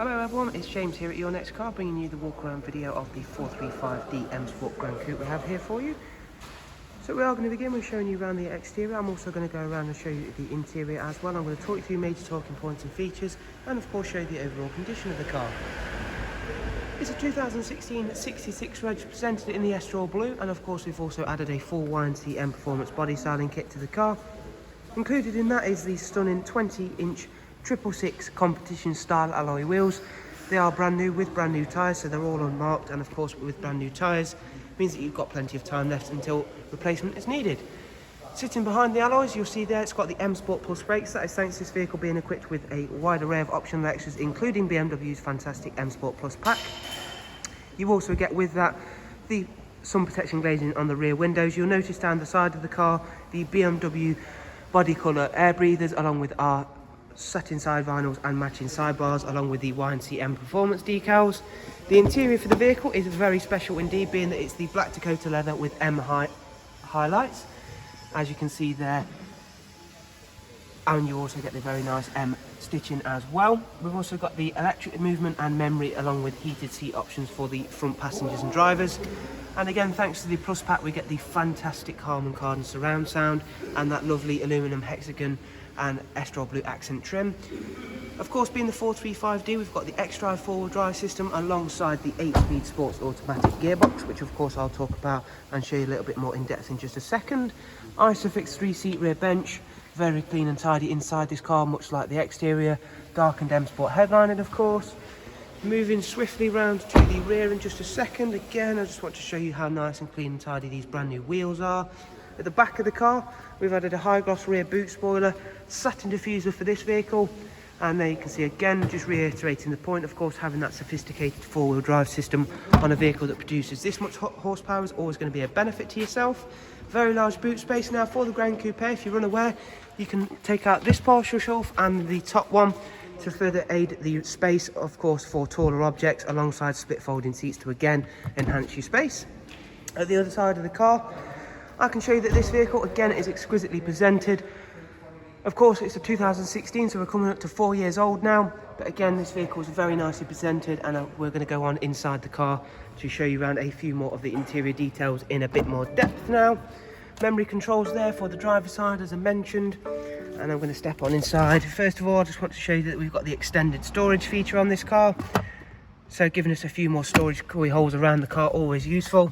Hello everyone, it's James here at Your Next Car, bringing you the walk around video of the 435D M Sport Gran Coupe we have here for you. So we are going to begin with showing you around the exterior. I'm also going to go around and show you the interior as well. I'm going to talk you through major talking points and features, and of course show you the overall condition of the car. It's a 2016 66 reg, presented in the Estoril Blue, and of course we've also added a full YNC Mperformance body styling kit to the car. Included in that is the stunning 20-inch 666 competition style alloy wheels. They are brand new with brand new tyres, so they're all unmarked, and of course with brand new tyres means that you've got plenty of time left until replacement is needed. Sitting behind the alloys, you'll see there it's got the M Sport Plus brakes. That is thanks to this vehicle being equipped with a wide array of optional extras, including BMW's fantastic M Sport Plus pack. You also get with that the sun protection glazing on the rear windows. You'll notice down the side of the car the BMW body colour air breathers, along with our satin side vinyls and matching sidebars, along with the YNC Mperformance decals. The interior for the vehicle is very special indeed, being that it's the black Dakota leather with M highlights, as you can see there, and you also get the very nice M stitching as well. We've also got the electric movement and memory, along with heated seat options for the front passengers and drivers. And again, thanks to the Plus pack, we get the fantastic Harman Kardon surround sound and that lovely aluminum hexagon and Estoril Blue accent trim. Of course, being the 435D, we've got the X-Drive four-wheel drive system alongside the 8-speed sports automatic gearbox, which of course I'll talk about and show you a little bit more in depth in just a second. Isofix 3-seat rear bench, very clean and tidy inside this car, much like the exterior. Darkened M Sport headlining, of course. Moving swiftly round to the rear in just a second. Again, I just want to show you how nice and clean and tidy these brand new wheels are. At the back of the car, we've added a high gloss rear boot spoiler, satin diffuser for this vehicle, and there you can see again, just reiterating the point, of course, having that sophisticated four-wheel drive system on a vehicle that produces this much horsepower is always going to be a benefit to yourself. Very large boot space now for the Gran Coupe. If you're unaware, you can take out this partial shelf and the top one to further aid the space, of course, for taller objects, alongside split folding seats to again enhance your space. At the other side of the car, I can show you that this vehicle again is exquisitely presented. Of course, it's a 2016, so we're coming up to 4 years old now, but again, this vehicle is very nicely presented, and we're going to go on inside the car to show you around a few more of the interior details in a bit more depth now. Memory controls there for the driver's side, as I mentioned, and I'm going to step on inside. First of all, I just want to show you that we've got the extended storage feature on this car, so giving us a few more storage holes around the car, always useful.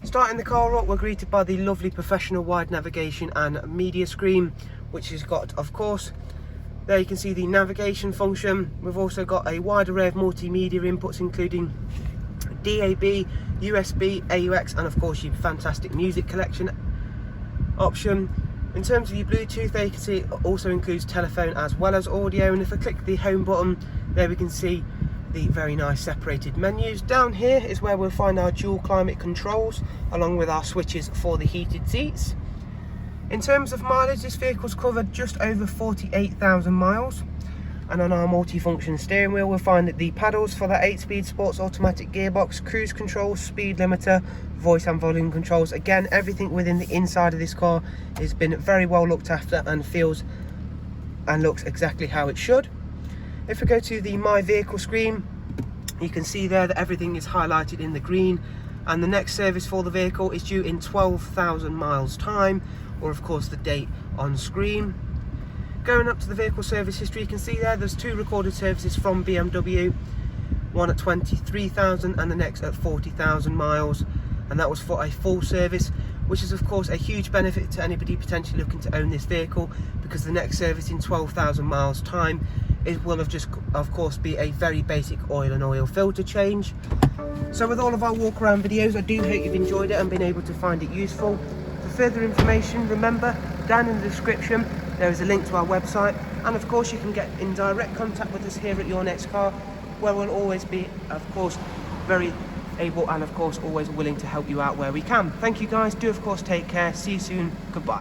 Starting the car up, we're greeted by the lovely professional wide navigation and media screen, which has got, of course, there you can see the navigation function. We've also got a wide array of multimedia inputs, including DAB, USB, AUX, and of course your fantastic music collection option. In terms of your Bluetooth, there you can see it also includes telephone as well as audio, and if I click the home button, there we can see the very nice separated menus. Down here is where we'll find our dual climate controls, along with our switches for the heated seats. In terms of mileage, this vehicle's covered just over 48,000 miles, and on our multifunction steering wheel we'll find that the paddles for that 8-speed sports automatic gearbox, cruise control, speed limiter, voice and volume controls. Again, everything within the inside of this car has been very well looked after and feels and looks exactly how it should. If we go to the My Vehicle screen, you can see there that everything is highlighted in the green, and the next service for the vehicle is due in 12,000 miles time, or of course the date on screen. Going up to the vehicle service history, you can see there's 2 recorded services from BMW, one at 23,000 and the next at 40,000 miles, and that was for a full service, which is of course a huge benefit to anybody potentially looking to own this vehicle, because the next service in 12,000 miles time will of course be a very basic oil and oil filter change. So with all of our walk around videos, I do hope you've enjoyed it and been able to find it useful. For further information, remember, down in the description there is a link to our website, and of course you can get in direct contact with us here at Your Next Car, where we'll always be, of course, very able and of course always willing to help you out where we can. Thank you guys, do of course take care, see you soon, goodbye.